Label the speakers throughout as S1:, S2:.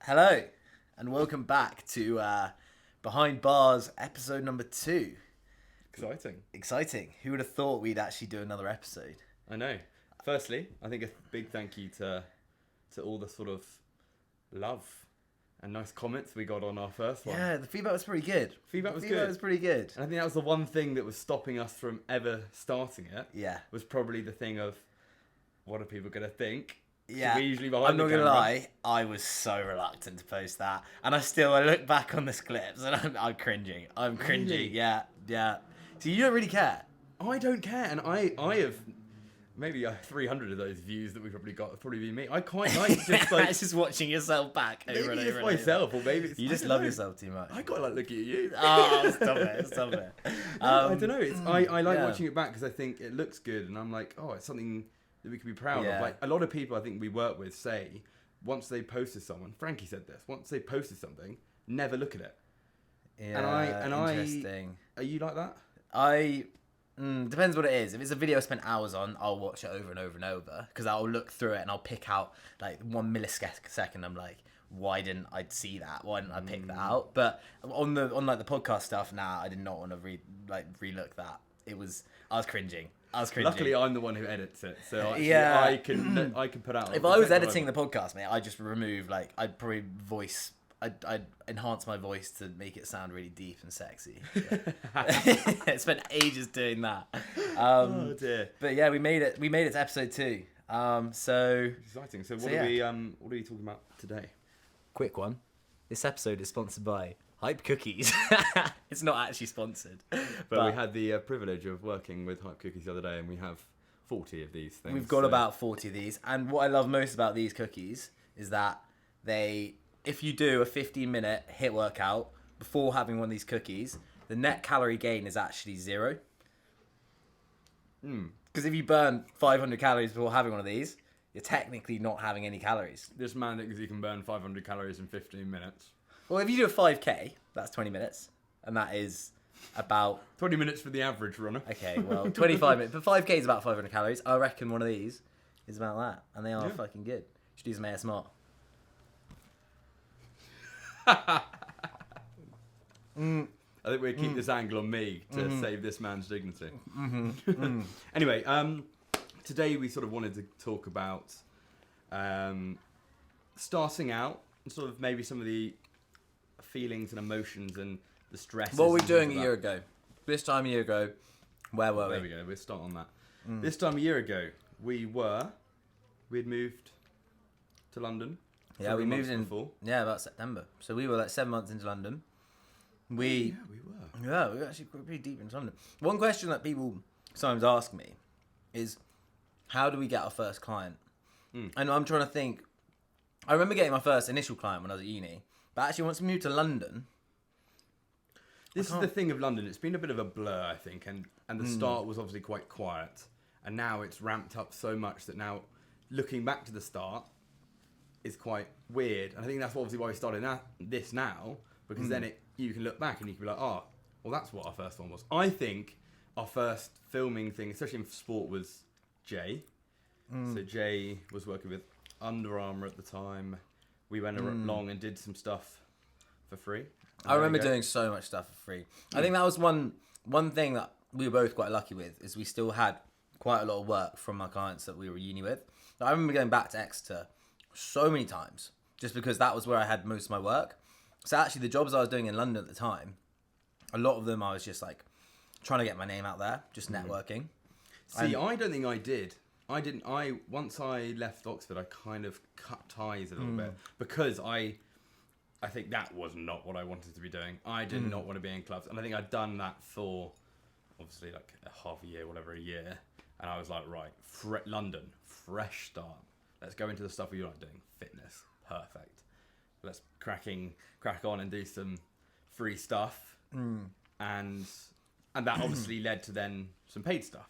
S1: Hello, and welcome back to Behind Bars episode number 2.
S2: Exciting.
S1: Exciting. Who would have thought we'd actually do another episode?
S2: I know. Firstly, I think a big thank you to all the sort of love and nice comments we got on our first one.
S1: Yeah, the feedback was pretty good.
S2: Feedback was
S1: pretty good.
S2: And I think that was the one thing that was stopping us from ever starting it.
S1: Yeah.
S2: Was probably the thing of, what are people going to think?
S1: Yeah.
S2: So we're usually behind
S1: I'm not
S2: the
S1: going to
S2: camera.
S1: lie, I was so reluctant to post that. And I look back on this clips and I'm cringing. I'm cringing.
S2: Really?
S1: Yeah. So you don't really care?
S2: I don't care. And I have maybe 300 of those views that we probably got have probably been me. I quite like just like...
S1: It's just watching yourself back over
S2: maybe
S1: and
S2: it's
S1: over and over.
S2: myself, or maybe it's...
S1: You just
S2: I don't
S1: love
S2: know.
S1: yourself too much.
S2: I quite like looking at you.
S1: Oh, stop it.
S2: I don't know. It's I like
S1: yeah.
S2: watching it back because I think it looks good, and I'm like, oh, it's something that we can be proud
S1: Yeah.
S2: of. Like a lot of people I think we work with say, once they posted someone, Frankie said this, once they posted something, never look at it.
S1: Yeah, interesting.
S2: Are you like that?
S1: Depends what it is. If it's a video I spent hours on, I'll watch it over and over and over because I'll look through it and I'll pick out like 1 millisecond. I'm like, why didn't I see that? Why didn't I pick that out? But on the podcast stuff, I did not want to relook that. I was cringing.
S2: Luckily, I'm the one who edits it, so actually
S1: Yeah.
S2: I can put out.
S1: If I was editing the podcast, mate, I'd just remove I'd probably I'd enhance my voice to make it sound really deep and sexy. I spent ages doing that.
S2: Oh dear.
S1: But yeah, we made it to episode 2. So
S2: Exciting. So what
S1: So,
S2: are
S1: yeah.
S2: what are we talking about today?
S1: quick one. This episode is sponsored by Hype Cookies. It's not actually sponsored,
S2: But we had the privilege of working with Hype Cookies the other day, and we have 40 of these things.
S1: we've got
S2: so-
S1: about 40 of these. And what I love most about these cookies is that if you do a 15-minute HIIT workout before having one of these cookies, the net calorie gain is actually 0. Because if you burn 500 calories before having one of these, you're technically not having any calories.
S2: This man thinks he can burn 500 calories in 15 minutes.
S1: Well, if you do a 5K, that's 20 minutes. And that is about...
S2: 20 minutes for the average runner.
S1: Okay, well, 25 minutes. But 5K is about 500 calories. I reckon one of these is about that. And they are
S2: Yeah.
S1: fucking good. You should do some ASMR.
S2: I think we'll keep this angle on me to save this man's dignity. Anyway, today we sort of wanted to talk about starting out and sort of maybe some of the feelings and emotions and the stresses.
S1: What were we
S2: and
S1: doing
S2: things
S1: a
S2: of
S1: year
S2: that.
S1: ago? This time a year ago, where were
S2: There
S1: we?
S2: we go. We'll start on that. This time a year ago, we had moved to London.
S1: Yeah,
S2: Several
S1: we moved
S2: months
S1: in.
S2: before.
S1: Yeah, about September. So we were like 7 months into London.
S2: Yeah, we were.
S1: Yeah, we were actually pretty deep into London. One question that people sometimes ask me is, how do we get our first client? And I'm trying to think. I remember getting my first initial client when I was at uni, but actually once we moved to London,
S2: This is the thing of London. It's been a bit of a blur, I think, and the start was obviously quite quiet, and now it's ramped up so much that now, looking back to the start, is quite weird. And I think that's obviously why we started this now, because then you can look back and you can be like, oh, well, that's what our first one was. I think our first filming thing, especially in sport, was Jay. So Jay was working with Under Armour at the time. We went along and did some stuff for free.
S1: I remember doing so much stuff for free. I think that was one thing that we were both quite lucky with, is we still had quite a lot of work from our clients that we were uni with. I remember going back to Exeter so many times, just because that was where I had most of my work. So actually the jobs I was doing in London at the time, a lot of them I was just like trying to get my name out there, just networking.
S2: See, I don't think I did. Once I left Oxford, I kind of cut ties a little bit, because I think that was not what I wanted to be doing. I did not want to be in clubs, and I think I'd done that for obviously like a half a year, whatever, a year, and I was like, right, London, fresh start. Let's go into the stuff we like doing. Fitness, perfect. Let's crack on and do some free stuff, and that obviously led to then some paid stuff.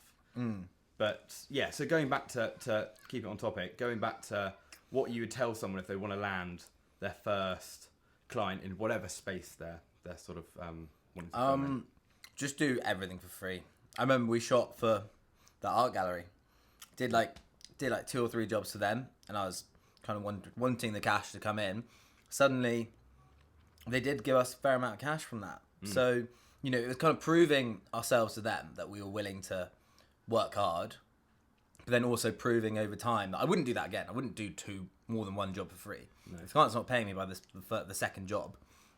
S2: But yeah, so going back to keep it on topic, going back to what you would tell someone if they want to land their first client in whatever space they're sort of wanting to film in.
S1: Just do everything for free. I remember we shot for the art gallery. Did like 2 or 3 jobs for them, and I was kind of wanting the cash to come in. suddenly they did give us a fair amount of cash from that. So, you know, it was kind of proving ourselves to them that we were willing to work hard, but then also proving over time that I wouldn't do that again. I wouldn't do more than one job for free. No. If the client's not paying me by the second job,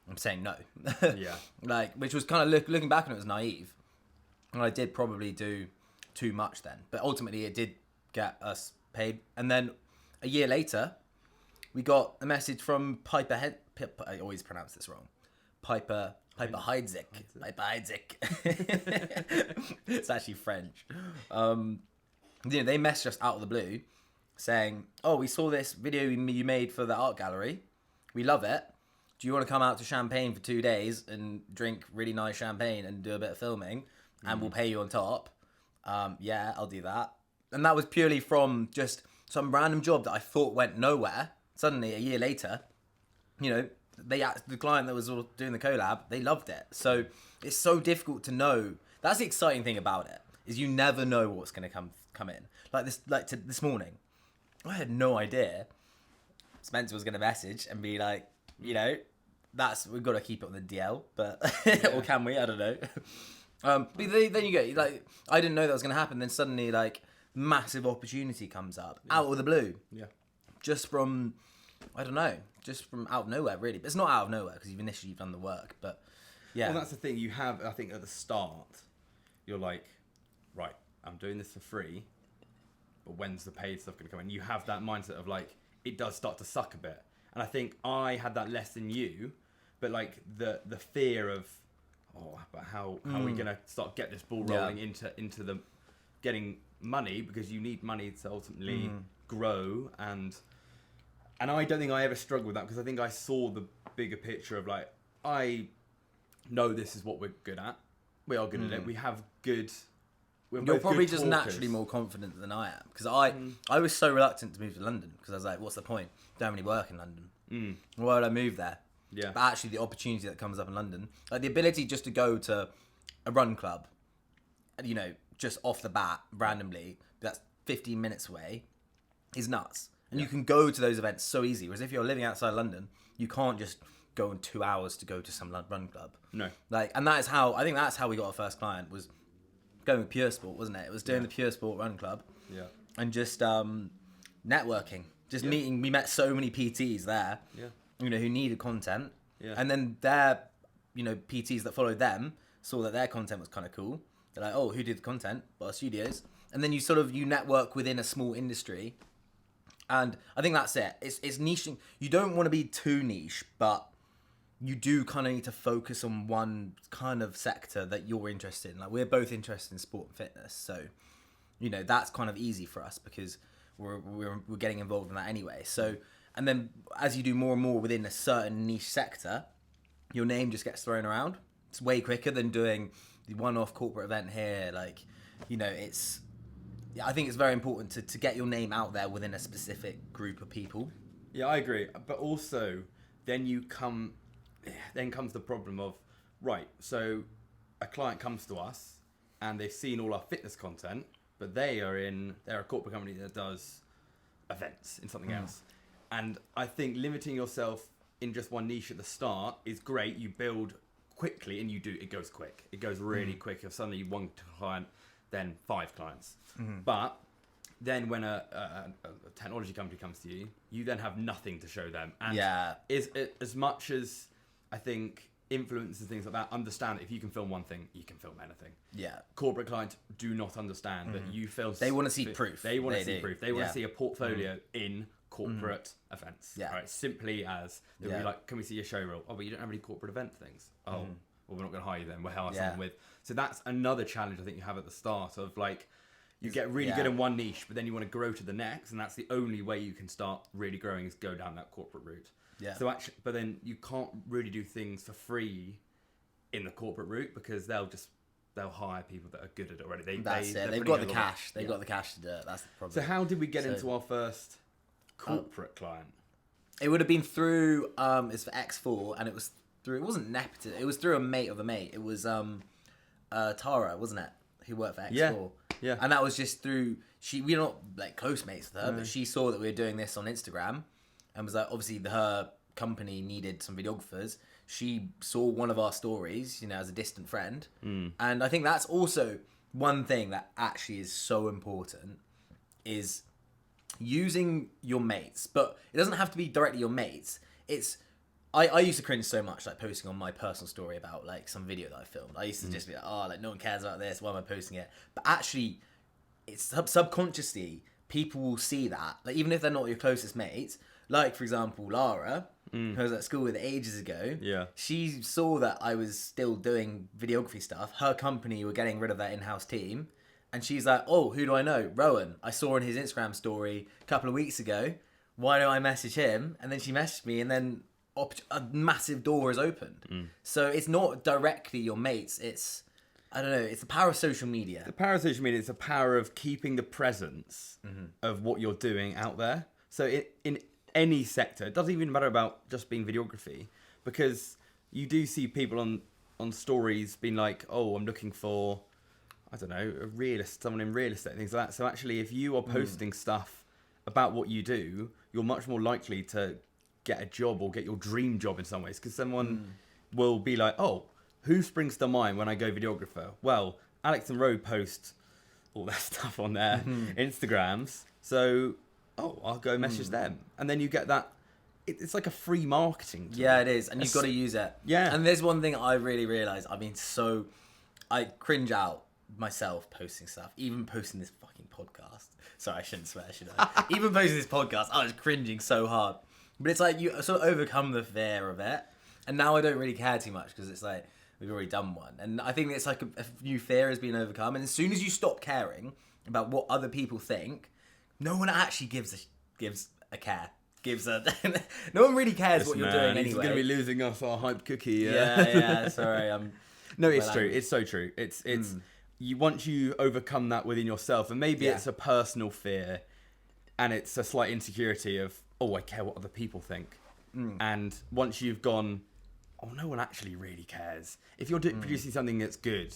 S1: I'm saying no.
S2: Yeah.
S1: Like, which was kind of looking back on it was naive. And I did probably do too much then. But ultimately it did get us paid. And then a year later, we got a message from Piper I always pronounce this wrong. Piper Heidsieck. Piper Heidsieck. It's actually French. You know, they messaged us out of the blue saying, "Oh, we saw this video you made for the art gallery. We love it. Do you want to come out to Champagne for 2 days and drink really nice champagne and do a bit of filming? And we'll pay you on top." Yeah, I'll do that. And that was purely from just some random job that I thought went nowhere. Suddenly, a year later, you know, the client that was doing the collab, they loved it. So it's so difficult to know. That's the exciting thing about it, is you never know what's going to come in. This morning, I had no idea Spencer was going to message and be like, you know, we've got to keep it on the DL, but or can we? I don't know. But then you get like, I didn't know that was going to happen. Then suddenly, like, massive opportunity comes up out of the blue.
S2: Yeah.
S1: Just from, I don't know, just from out of nowhere, really. But it's not out of nowhere because you've done the work. But yeah.
S2: Well, that's the thing. You have, I think, at the start, you're like, right, I'm doing this for free, but when's the paid stuff going to come in? You have that mindset of like, it does start to suck a bit. And I think I had that less than you, but like the fear of, but how are we gonna get this ball rolling into the getting money, because you need money to ultimately grow, and I don't think I ever struggled with that, because I think I saw the bigger picture of like, I know this is what we're good at. We are good at it. We have good.
S1: You're probably just naturally more confident than I am, because I was so reluctant to move to London because I was like, what's the point? Don't really work in London. Why would I move there?
S2: Yeah.
S1: But actually, the opportunity that comes up in London, like the ability just to go to a run club, you know, just off the bat, randomly, that's 15 minutes away, is nuts. And you can go to those events so easy. Whereas if you're living outside London, you can't just go in 2 hours to go to some run club.
S2: No.
S1: Like, and that is how, I think that's how we got our first client, was going with Pure Sport, wasn't it? It was doing the Pure Sport run club.
S2: Yeah.
S1: And just networking. Just meeting. We met so many PTs there.
S2: Yeah.
S1: You know, who needed content.
S2: Yeah.
S1: And then their, you know, PTs that followed them saw that their content was kind of cool. They're like, oh, who did the content? Bar Studios. And then you network within a small industry. And I think that's it. It's niching. You don't want to be too niche, but you do kind of need to focus on one kind of sector that you're interested in. Like, we're both interested in sport and fitness. So, you know, that's kind of easy for us because we're getting involved in that anyway. So, and then as you do more and more within a certain niche sector, your name just gets thrown around. It's way quicker than doing the one-off corporate event here. Like, you know, I think it's very important to get your name out there within a specific group of people.
S2: Yeah, I agree. But also, then comes the problem of, right, so a client comes to us and they've seen all our fitness content, but they're a corporate company that does events in something else. And I think limiting yourself in just one niche at the start is great. You build quickly, and it goes quick. It goes really quick. If suddenly one client, then 5 clients. But then when a technology company comes to you, you then have nothing to show them. And as much as I think influencers and things like that understand that if you can film one thing, you can film anything.
S1: Yeah.
S2: Corporate clients do not understand that you film.
S1: They want to see proof.
S2: They want to see proof. They want to see a portfolio in corporate events.
S1: Yeah.
S2: Right. Simply as they'll be like, can we see your show reel? Oh, but you don't have any corporate event things. Oh, well, we're not going to hire you then. We'll hire someone with. So that's another challenge I think you have at the start of like, you get really good in one niche, but then you want to grow to the next, and that's the only way you can start really growing is go down that corporate route.
S1: Yeah.
S2: So actually, but then you can't really do things for free in the corporate route because they'll hire people that are good at it already. They've got the
S1: cash. They've got the cash to do it. That's the problem.
S2: So how did we get into our first corporate client?
S1: It would have been through it's for X4, and it wasn't nepotism. It was through a mate of a mate. It was Tara, wasn't it? Who worked for X4.
S2: Yeah.
S1: And that was just through we're not like close mates with her, but she saw that we were doing this on Instagram and was like, obviously her company needed some videographers, she saw one of our stories, you know, as a distant friend. And I think that's also one thing that actually is so important, is using your mates. But it doesn't have to be directly your mates. It's I used to cringe so much, like posting on my personal story about like some video that I filmed. I used to just be like, oh, like no one cares about this, why am I posting it? But actually, it's subconsciously, people will see that, like even if they're not your closest mates. Like for example, Lara, who I was at school with ages ago.
S2: Yeah.
S1: She saw that I was still doing videography stuff. Her company were getting rid of their in-house team, and she's like, "Oh, who do I know? Rowan. I saw in his Instagram story a couple of weeks ago. Why don't I message him?" And then she messaged me, and then a massive door is opened. So it's not directly your mates. It's, I don't know. It's the power of social media.
S2: The power of social media is the power of keeping the presence of what you're doing out there. So in any sector, it doesn't even matter about just being videography, because you do see people on stories being like, "Oh, I'm looking for, I don't know, a realist, someone in real estate, things like that." So actually, if you are posting stuff about what you do, you're much more likely to get a job or get your dream job in some ways, because someone will be like, "Oh, who springs to mind when I go videographer?" Well, Alex and Roe post all their stuff on their Instagrams, so I'll go message them, and then you get that. It's like a free marketing tool.
S1: Yeah, it is, and you've got to use it.
S2: Yeah.
S1: And there's one thing I really realised. I mean, I cringe out myself posting stuff, even posting this fucking podcast. Sorry, I shouldn't swear, should I? Even posting this podcast, I was cringing so hard. But it's like you sort of overcome the fear of it, and now I don't really care too much, because it's like we've already done one, and I think it's like a new fear has been overcome. And as soon as you stop caring about what other people think, no one actually gives a care. No one really cares what you're doing anyway.
S2: He's going to be losing us our hype cookie.
S1: Yeah. Sorry,
S2: No, it's true. It's so true. It's you, once you overcome that within yourself, and maybe it's a personal fear, and it's a slight insecurity of, oh, I care what other people think. And once you've gone, oh, no one actually really cares. If you're producing something that's good,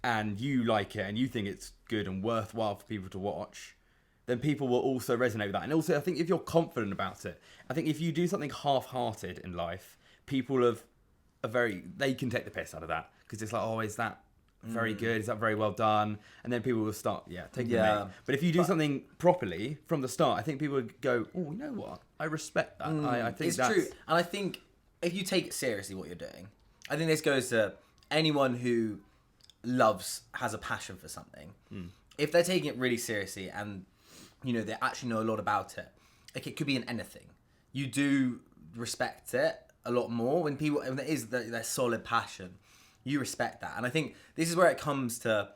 S2: and you like it, and you think it's good and worthwhile for people to watch, then people will also resonate with that. And also, I think if you're confident about it, I think if you do something half-hearted in life, people they can take the piss out of that, because it's like, oh, is that very good? Is that very well done? And then people will start, taking the bait. But if you do something properly from the start, I think people would go, oh, you know what? I respect that. I think
S1: it's true. And I think if you take it seriously what you're doing, I think this goes to anyone who has a passion for something. If they're taking it really seriously and, you know, they actually know a lot about it, like it could be in anything, you do respect it a lot more when there is their solid passion. You respect that. And I think this is where it comes to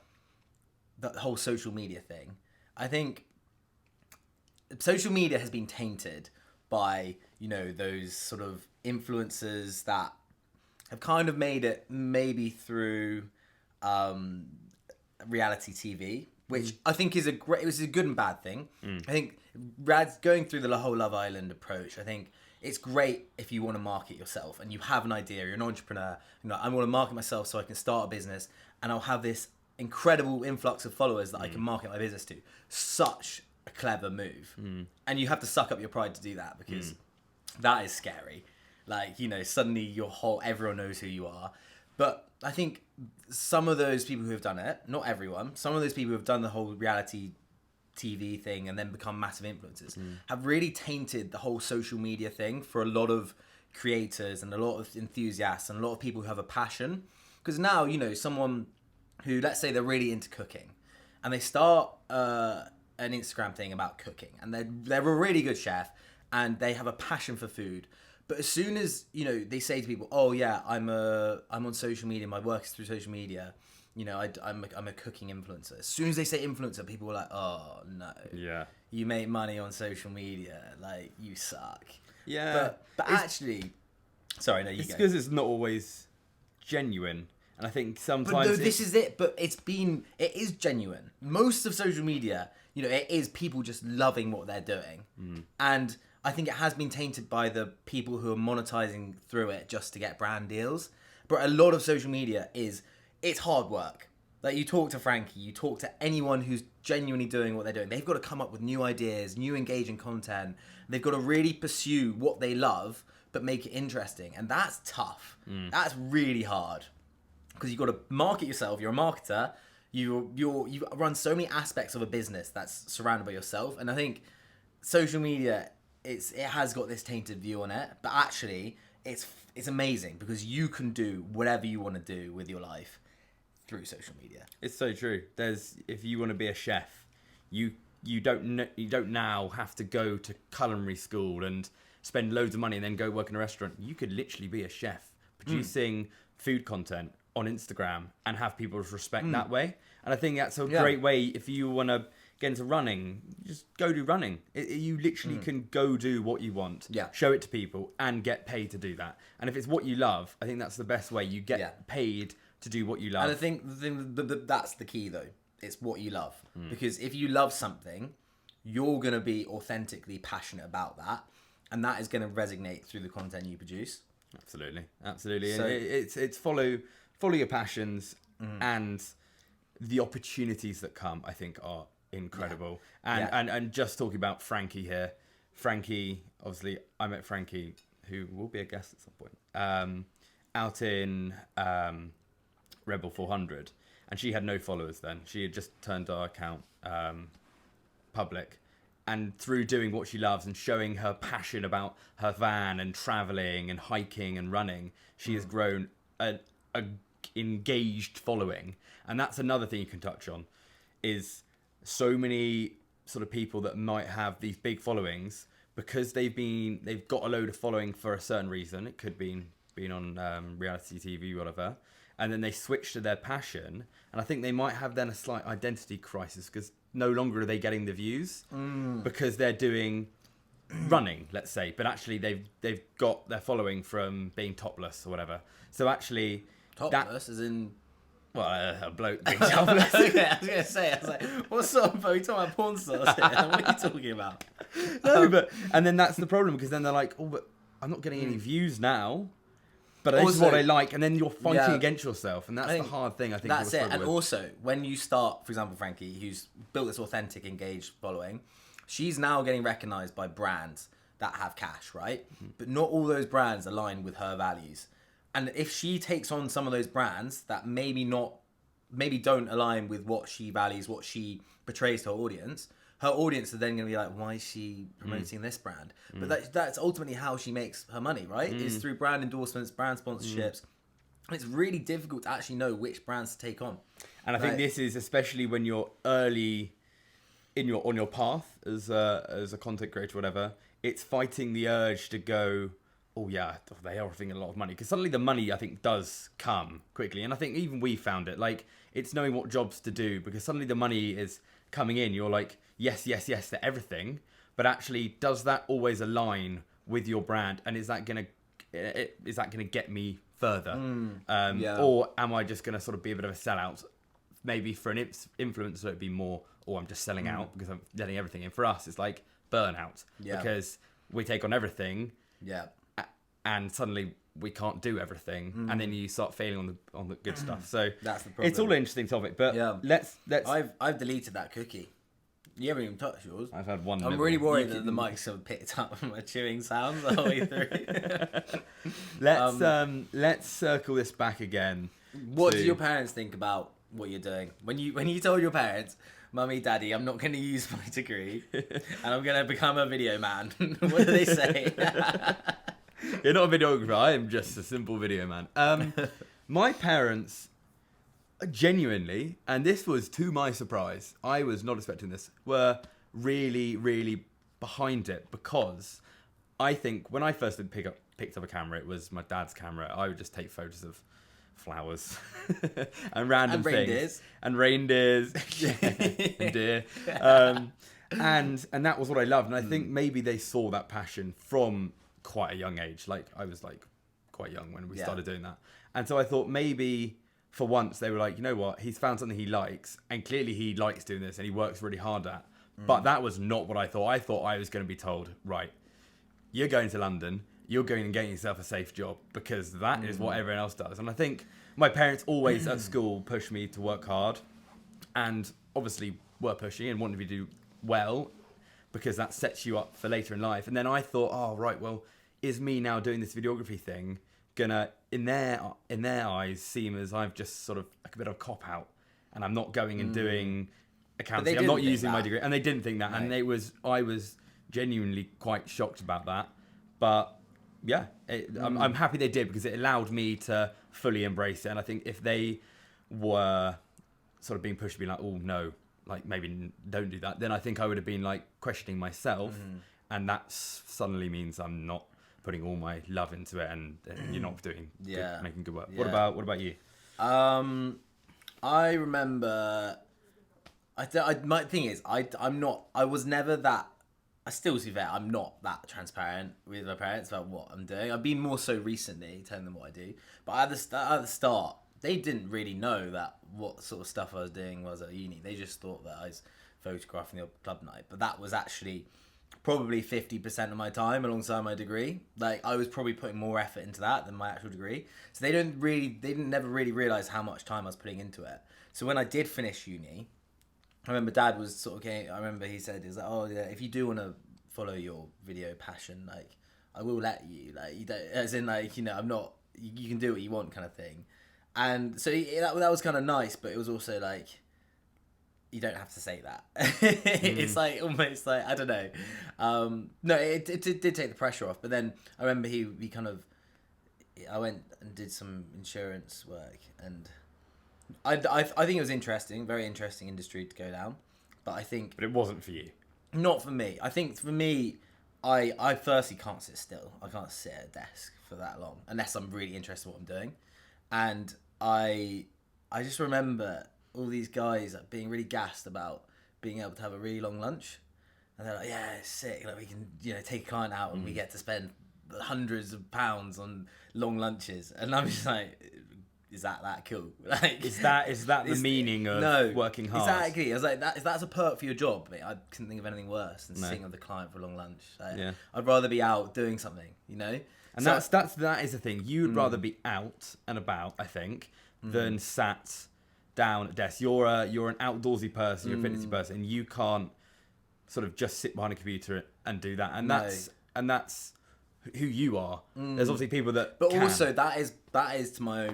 S1: the whole social media thing. I think social media has been tainted by, you know, those sort of influencers that have kind of made it maybe through reality TV, which I think is it was a good and bad thing. I think going through the whole Love Island approach, I think it's great if you want to market yourself and you have an idea, you're an entrepreneur, you know, I want to market myself so I can start a business and I'll have this incredible influx of followers that I can market my business to. Such a clever move. And you have to suck up your pride to do that, because that is scary. Like, you know, suddenly everyone knows who you are. But I think some of those people who have done it, not everyone, some of those people who have done the whole reality TV thing and then become massive influencers have really tainted the whole social media thing for a lot of creators and a lot of enthusiasts and a lot of people who have a passion. Because now, you know, someone who, let's say they're really into cooking and they start an Instagram thing about cooking, and they're a really good chef and they have a passion for food. But as soon as, you know, they say to people, oh yeah, I'm on social media, my work is through social media, you know, I'm a cooking influencer. As soon as they say influencer, people are like, oh no, you make money on social media, like you suck.
S2: Yeah,
S1: but actually, sorry, no, you go.
S2: It's because it's not always genuine, and I think sometimes.
S1: But no, this is it. But it is genuine. Most of social media, you know, it is people just loving what they're doing, and I think it has been tainted by the people who are monetizing through it just to get brand deals. But a lot of social media it's hard work. Like, you talk to Frankie, you talk to anyone who's genuinely doing what they're doing. They've got to come up with new ideas, new engaging content. They've got to really pursue what they love but make it interesting. And that's tough. That's really hard because you've got to market yourself. You're a marketer. You run so many aspects of a business that's surrounded by yourself. And I think social media, it has got this tainted view on it, but actually it's amazing because you can do whatever you want to do with your life through social media.
S2: It's so true. If you want to be a chef, you don't now have to go to culinary school and spend loads of money and then go work in a restaurant. You could literally be a chef producing food content on Instagram and have people's respect that way. And I think that's a great way if you want to get into running, just go do running. You literally can go do what you want, show it to people and get paid to do that. And if it's what you love, I think that's the best way. You get paid to do what you love.
S1: And I think that's the key though. It's what you love. Because if you love something, you're going to be authentically passionate about that. And that is going to resonate through the content you produce.
S2: Absolutely. Absolutely.
S1: So,
S2: it's follow your passions and the opportunities that come, I think, are incredible. And just talking about Frankie here. Frankie, obviously, I met Frankie, who will be a guest at some point, out in Rebel 400. And she had no followers then. She had just turned our account public. And through doing what she loves and showing her passion about her van and traveling and hiking and running, she has grown a engaged following. And that's another thing you can touch on, is so many sort of people that might have these big followings because they've got a load of following for a certain reason. It could be being on reality TV, whatever. And then they switch to their passion. And I think they might have then a slight identity crisis because no longer are they getting the views because they're doing running, let's say. But actually they've got their following from being topless or whatever. So actually...
S1: Topless as in...
S2: Well, a bloke being topless.
S1: Okay, I was going to say, I was like, what sort of... Are you talking about porn stars here? What are you talking about?
S2: No, but... And then that's the problem because then they're like, oh, but I'm not getting any views now. But this is what I like, and then you're fighting against yourself, and that's the hard thing. I think
S1: that's it. And also, when you start, for example, Frankie, who's built this authentic, engaged following, she's now getting recognised by brands that have cash, right? But not all those brands align with her values. And if she takes on some of those brands that maybe don't align with what she values, what she portrays to her audience are then going to be like, why is she promoting this brand? But that's ultimately how she makes her money, right? Is through brand endorsements, brand sponsorships. It's really difficult to actually know which brands to take on.
S2: And I think this is especially when you're early on your path as a content creator or whatever. It's fighting the urge to go, oh yeah, they are offering a lot of money. Because suddenly the money, I think, does come quickly. And I think even we found it. Like, it's knowing what jobs to do. Because suddenly the money is coming in. You're like, yes to everything. But actually, does that always align with your brand? And is that gonna get me further? Or am I just gonna sort of be a bit of a sellout? Maybe for an influencer, it'd be more, or I'm just selling out because I'm letting everything in. For us, it's like burnout because we take on everything. And suddenly we can't do everything, and then you start failing on the good stuff. So
S1: that's the problem.
S2: It's all an interesting topic, but let's.
S1: I've deleted that cookie. You haven't even touched yours.
S2: I've had one.
S1: I'm really worried that the mics have picked up my chewing sounds the whole way through.
S2: Let's circle this back again.
S1: What do your parents think about what you're doing? When you told your parents, Mummy, Daddy, I'm not going to use my degree, and I'm going to become a video man. What do they say?
S2: You're not a videographer. I am just a simple video man. My parents, genuinely, and this was to my surprise, I was not expecting this, were really, really behind it because I think when I first picked up a camera, it was my dad's camera. I would just take photos of flowers and random things. And reindeers. And deer. And that was what I loved. And I think maybe they saw that passion from quite a young age. Like I was like quite young when we started doing that. And so I thought maybe for once they were like, you know what, he's found something he likes and clearly he likes doing this and he works really hard at. But that was not what I thought. I thought I was going to be told, right, you're going to London, you're going and getting yourself a safe job because that is what everyone else does. And I think my parents always at school pushed me to work hard and obviously were pushing and wanted me to do well because that sets you up for later in life. And then I thought, oh, right, well, is me now doing this videography thing gonna, in their eyes, seem as I've just sort of like a bit of a cop out, and I'm not going and doing accounting. I'm not using my degree, and they didn't think that, and I was genuinely quite shocked about that. But yeah, I'm happy they did, because it allowed me to fully embrace it. And I think if they were sort of being pushed to be like, oh no, like maybe don't do that, then I think I would have been like questioning myself, and that suddenly means I'm not putting all my love into it, and you're not doing making good work. What about you?
S1: I remember. My thing is, I'm not. I was never that. I still see that I'm not that transparent with my parents about what I'm doing. I've been more so recently telling them what I do. But at the start, they didn't really know that what sort of stuff I was doing was at uni. They just thought that I was photographing the club night. But that was actually probably 50% of my time alongside my degree. Like, I was probably putting more effort into that than my actual degree. So they didn't never really realize how much time I was putting into it. So when I did finish uni, I remember Dad was sort of I remember he said, "Is like, oh yeah, if you do want to follow your video passion, like I will let you, like you don't, as in like, you know, I'm not, you can do what you want kind of thing." And so that was kind of nice, but it was also like, you don't have to say that. It's like almost like, I don't know. No, it did take the pressure off. But then I remember he kind of, I went and did some insurance work, and I think it was interesting, very interesting industry to go down. But it
S2: wasn't for you.
S1: Not for me. I think for me, I firstly can't sit still. I can't sit at a desk for that long unless I'm really interested in what I'm doing. And I just remember all these guys like, being really gassed about being able to have a really long lunch. And they're like, yeah, it's sick. Like, we can, you know, take a client out and we get to spend hundreds of pounds on long lunches. And I'm just like, is that cool? Like,
S2: is that the meaning of working hard?
S1: Exactly. I was like, that's a perk for your job. Mate. I couldn't think of anything worse than sitting with the client for a long lunch. Like, I'd rather be out doing something, you know.
S2: And so, that is the thing. You'd rather be out and about, I think, than sat down at desk. You're an outdoorsy person. You're a fitnessy person, and you can't sort of just sit behind a computer and do that. And that's who you are. There's obviously people that,
S1: but also that is to my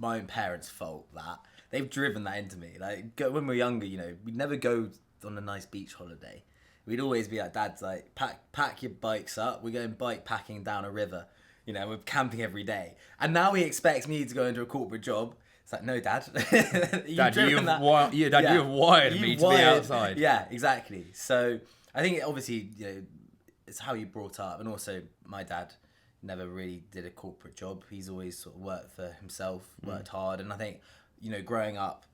S1: own parents' fault that they've driven that into me. Like, when we were younger, you know, we'd never go on a nice beach holiday. We'd always be like, Dad's like, pack your bikes up. We're going bike packing down a river. You know, we're camping every day. And now he expects me to go into a corporate job. It's like, no, Dad.
S2: You have wired me to be outside.
S1: Yeah, exactly. So I think obviously, you know, it's how you brought up. And also, my dad never really did a corporate job. He's always sort of worked for himself, worked hard. And I think, you know, growing up,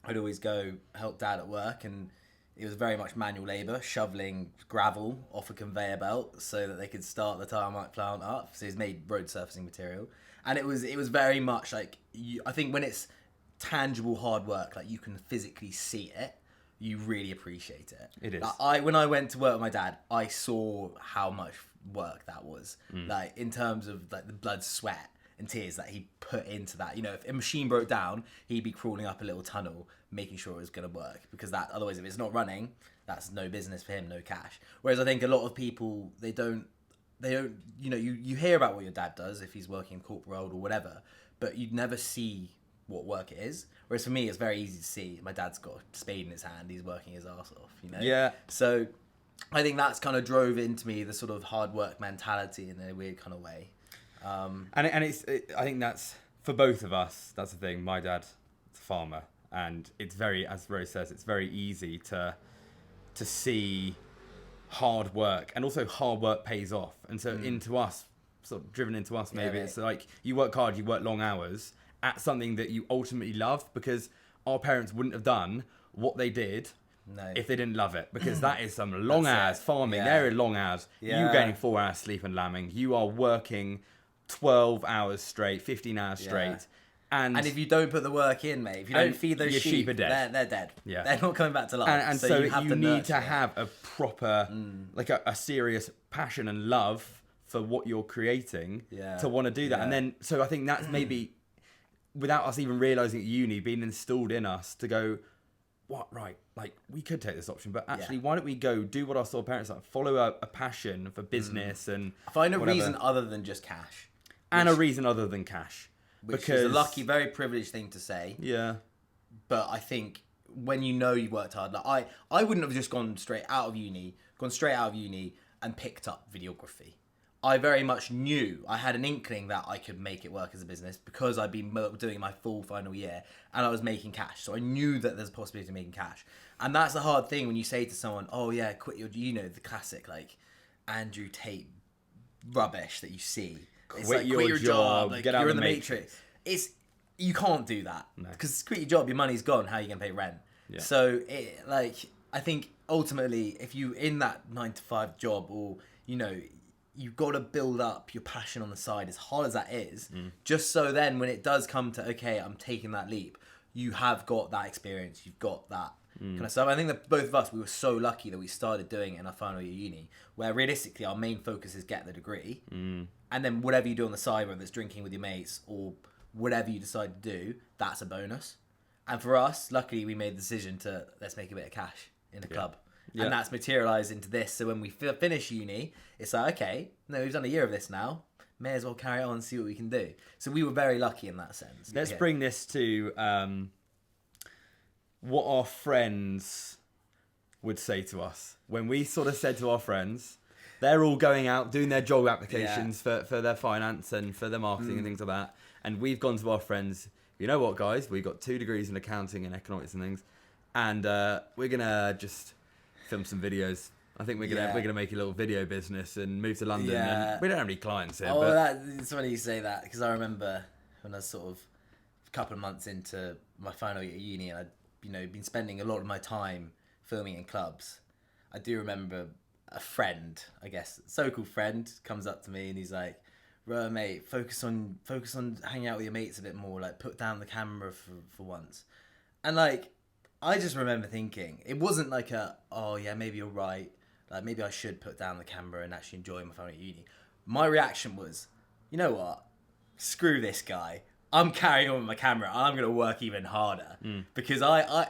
S1: I'd always go help Dad at work, and it was very much manual labour, shoveling gravel off a conveyor belt so that they could start the tarmac plant up. So he's made road surfacing material. And it was very much like, I think when it's tangible hard work, like you can physically see it, you really appreciate it.
S2: It is.
S1: Like, when I went to work with my dad, I saw how much work that was. Like, in terms of like the blood, sweat and tears that he put into that. You know, if a machine broke down, he'd be crawling up a little tunnel making sure it was going to work, because that, otherwise if it's not running, that's no business for him, no cash. Whereas I think a lot of people, they don't, you know, you hear about what your dad does if he's working in corporate world or whatever, but you'd never see what work it is. Whereas for me, it's very easy to see. My dad's got a spade in his hand, he's working his arse off, you know?
S2: Yeah.
S1: So I think that's kind of drove into me the sort of hard work mentality in a weird kind of way.
S2: I think that's, for both of us, that's the thing. My dad's a farmer, and it's very, as Rose says, it's very easy to see hard work, and also hard work pays off. And so into us, sort of driven into us, maybe it's like you work hard, you work long hours at something that you ultimately love, because our parents wouldn't have done what they did if they didn't love it, because that is some long hours farming. They're long hours. You getting 4 hours sleep and lambing. You are working 12 hours straight, 15 hours straight. And
S1: if you don't put the work in, mate, if you don't feed those sheep are dead. They're dead. Yeah. They're not coming back to life.
S2: And so you need to have a proper, like a serious passion and love for what you're creating to want to do that. And then, so I think that's maybe, without us even realising at uni, being installed in us to go, what, right, like we could take this option, but actually, why don't we go do what our sort of parents like, follow a passion for business and
S1: Find a
S2: whatever.
S1: reason other than just cash.
S2: And a reason other than cash.
S1: Which
S2: because
S1: is a lucky, very privileged thing to say.
S2: Yeah.
S1: But I think when you know you've worked hard, like I wouldn't have just gone straight out of uni and picked up videography. I very much knew, I had an inkling that I could make it work as a business because I'd been doing my full final year and I was making cash. So I knew that there's a possibility of making cash. And that's the hard thing when you say to someone, oh yeah, quit your, the classic like Andrew Tate rubbish that you see. It's
S2: Quit your job,
S1: like,
S2: get out
S1: you're
S2: of
S1: in
S2: the
S1: the Matrix. You can't do that because quit your job, your money's gone. How are you gonna pay rent?
S2: Yeah.
S1: So I think ultimately, if you in that 9-to-5 job, or you've got to build up your passion on the side, as hard as that is, just so then when it does come to, okay, I'm taking that leap, you have got that experience, you've got that kind of stuff. I think that both of us, we were so lucky that we started doing it in our final year uni, where realistically our main focus is get the degree, and then whatever you do on the side, whether it's drinking with your mates or whatever you decide to do, that's a bonus. And for us, luckily, we made the decision to let's make a bit of cash in the club. Yeah. And that's materialised into this. So when we finish uni, it's like, okay, no, we've done a year of this now. May as well carry on and see what we can do. So we were very lucky in that sense.
S2: Let's bring this to what our friends would say to us. When we sort of said to our friends, they're all going out, doing their job applications for their finance and for their marketing and things like that. And we've gone to our friends, you know what, guys? We've got 2 degrees in accounting and economics and things. And we're going to just film some videos. I think we're gonna make a little video business and move to London.
S1: Yeah.
S2: And we don't have any clients here.
S1: Oh, it's funny you say that, because I remember when I was sort of a couple of months into my final year at uni, and I'd been spending a lot of my time filming in clubs. I do remember a friend, I guess, so-called friend, comes up to me and he's like, "Bro, mate, focus on hanging out with your mates a bit more. Like, put down the camera for once." And like, I just remember thinking, it wasn't like oh yeah, maybe you're right. Like, maybe I should put down the camera and actually enjoy my family at uni. My reaction was, you know what? Screw this guy. I'm carrying on with my camera. I'm going to work even harder because I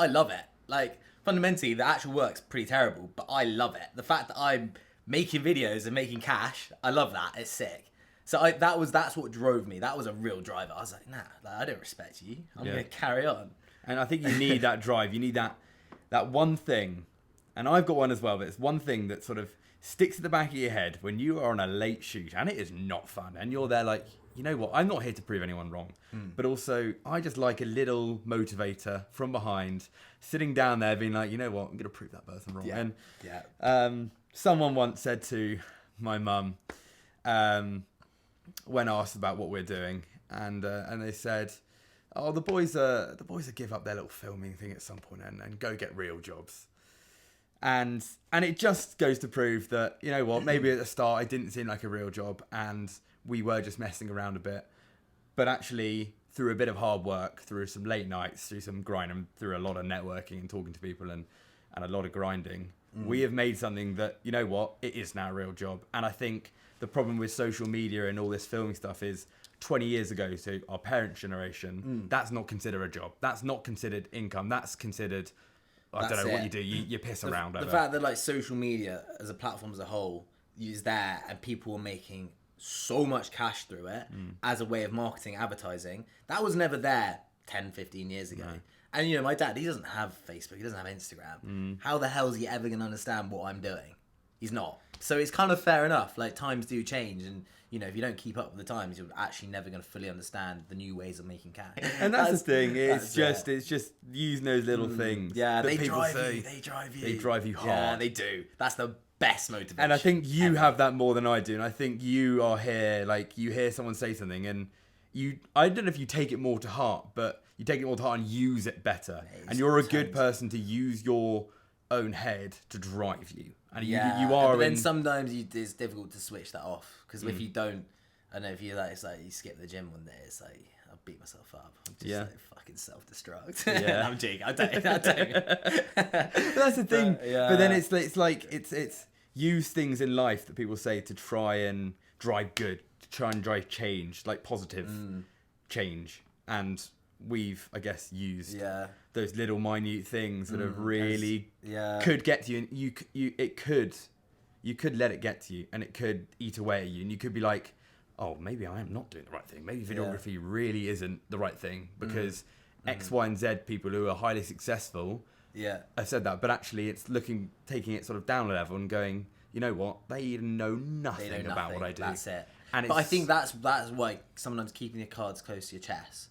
S1: love it. Like, fundamentally, the actual work's pretty terrible, but I love it. The fact that I'm making videos and making cash, I love that. It's sick. So that's what drove me. That was a real driver. I was like, nah, I don't respect you. I'm going to carry on.
S2: And I think you need that drive. You need that one thing. And I've got one as well, but it's one thing that sort of sticks at the back of your head when you are on a late shoot and it is not fun. And you're there like, you know what? I'm not here to prove anyone wrong. But also, I just like a little motivator from behind, sitting down there being like, you know what? I'm going to prove that person wrong.
S1: Yeah.
S2: And someone once said to my mum, when asked about what we're doing, and they said, "Oh, the boys will give up their little filming thing at some point and go get real jobs." And it just goes to prove that, you know what, maybe at the start it didn't seem like a real job and we were just messing around a bit. But actually, through a bit of hard work, through some late nights, through some grinding, through a lot of networking and talking to people and a lot of grinding, we have made something that, you know what, it is now a real job. And I think the problem with social media and all this filming stuff is 20 years ago, so our parents' generation, that's not considered a job. That's not considered income. That's considered, I don't know what you do. You piss around.
S1: The fact that like social media as a platform as a whole is there and people are making so much cash through it as a way of marketing, advertising, that was never there 10, 15 years ago. No. And my dad, he doesn't have Facebook, he doesn't have Instagram. How the hell is he ever going to understand what I'm doing? He's not. So it's kind of fair enough. Like, times do change, and if you don't keep up with the times, you're actually never going to fully understand the new ways of making cash.
S2: And that's the thing. It's just using those little things.
S1: Yeah,
S2: that
S1: they
S2: people
S1: drive
S2: say,
S1: you. They drive you.
S2: They drive you hard.
S1: Yeah, they do. That's the best motivation.
S2: And I think you have that more than I do. And I think you are here, like, you hear someone say something, and I don't know if you take it more to heart, but you take it more to heart and use it better. And you're a good person to use your own head to drive you. And you are.
S1: But then sometimes it's difficult to switch that off, because if you don't, I don't know, if you it's like you skip the gym one day, it's like I'll beat myself up. I'm just like fucking self-destruct. Yeah, I'm joking. I don't.
S2: But that's the thing. But then it's like use things in life that people say to try and drive good, to try and drive change, like positive change. And we've, I guess, used
S1: Yeah.
S2: those little minute things that have really
S1: Yeah.
S2: could get to you, and you could let it get to you, and it could eat away at you, and you could be like, oh, maybe I am not doing the right thing. Maybe videography really isn't the right thing because X, Y, and Z people who are highly successful
S1: Yeah.
S2: have said that, but actually it's taking it sort of down a level and going, you know what? They know nothing
S1: They know
S2: about
S1: nothing.
S2: what I do.
S1: That's it.
S2: And
S1: But I
S2: it's-
S1: think that's why sometimes keeping your cards close to your chest,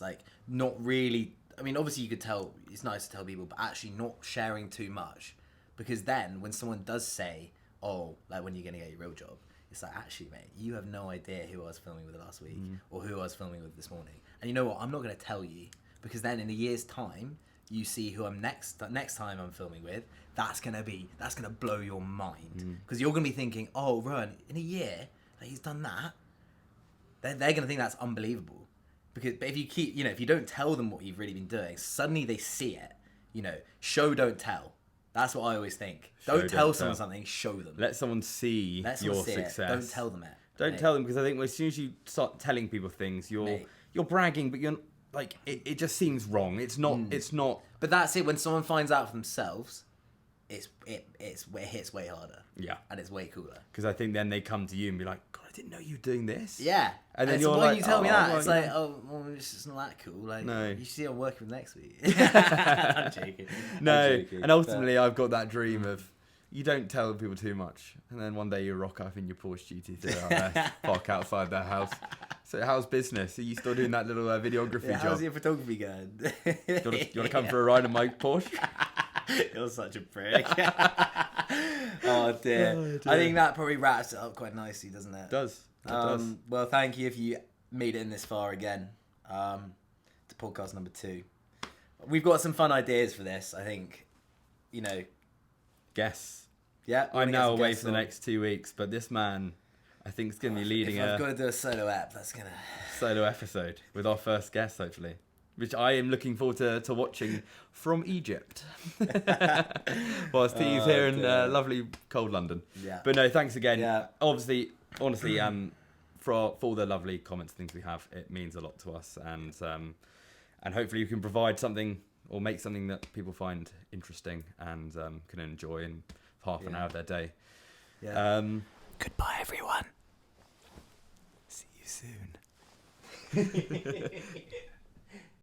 S1: like not really. I mean, obviously you could tell it's nice to tell people, but actually not sharing too much, because then when someone does say, "Oh, like when you're gonna get your real job," it's like, actually, mate, you have no idea who I was filming with last week or who I was filming with this morning. And you know what? I'm not gonna tell you, because then in a year's time, you see who I'm next time I'm filming with. That's gonna blow your mind, because you're gonna be thinking, "Oh, Rowan, in a year, like, he's done that." They're gonna think that's unbelievable. But if you keep, if you don't tell them what you've really been doing, suddenly they see it. Show, don't tell. That's what I always think. Don't tell someone something, show them.
S2: Let someone see
S1: Let
S2: your
S1: someone see
S2: success.
S1: it. Don't tell them it.
S2: Don't
S1: Mate.
S2: tell them, because I think as soon as you start telling people things,
S1: Mate.
S2: you're bragging, but you're like it just seems wrong. It's not. It's not.
S1: But that's it. When someone finds out for themselves, it hits way harder.
S2: Yeah.
S1: And it's way cooler.
S2: Because I think then they come to you and be like, God, I didn't know you were doing this.
S1: Yeah.
S2: And then
S1: so
S2: you're
S1: why
S2: like,
S1: you tell me
S2: "Oh,
S1: that?
S2: well,
S1: It's like, oh, well, it's just not that cool. Like,
S2: No.
S1: you see, I'm working with next week. I'm joking.
S2: No,
S1: I'm joking.
S2: and ultimately I've got that dream of you don't tell people too much, and then one day you rock up in your Porsche GT3 out there, park outside their house. So how's business? Are you still doing that little videography
S1: Yeah,
S2: job?
S1: how's your photography going?
S2: You want to come for a ride in my Porsche?
S1: You're such a prick. Oh dear.
S2: Oh, dear.
S1: I think that probably wraps it up quite nicely, doesn't it?
S2: It does. It does.
S1: Well, thank you if you made it in this far again to podcast number 2. We've got some fun ideas for this, I think.
S2: Guess.
S1: Yeah.
S2: I'm now away for the next 2 weeks, but this man, I think, is going to be leading
S1: If I've
S2: a
S1: got to do a solo app, that's going to...
S2: solo episode with our first guest, hopefully, which I am looking forward to watching from Egypt. Whilst he's here in lovely cold London.
S1: Yeah.
S2: But no, thanks again.
S1: Yeah.
S2: Honestly, for all the lovely comments and things we have, it means a lot to us, and hopefully you can provide something or make something that people find interesting and can enjoy in half an hour of their day.
S1: Yeah. Goodbye, everyone. See you soon.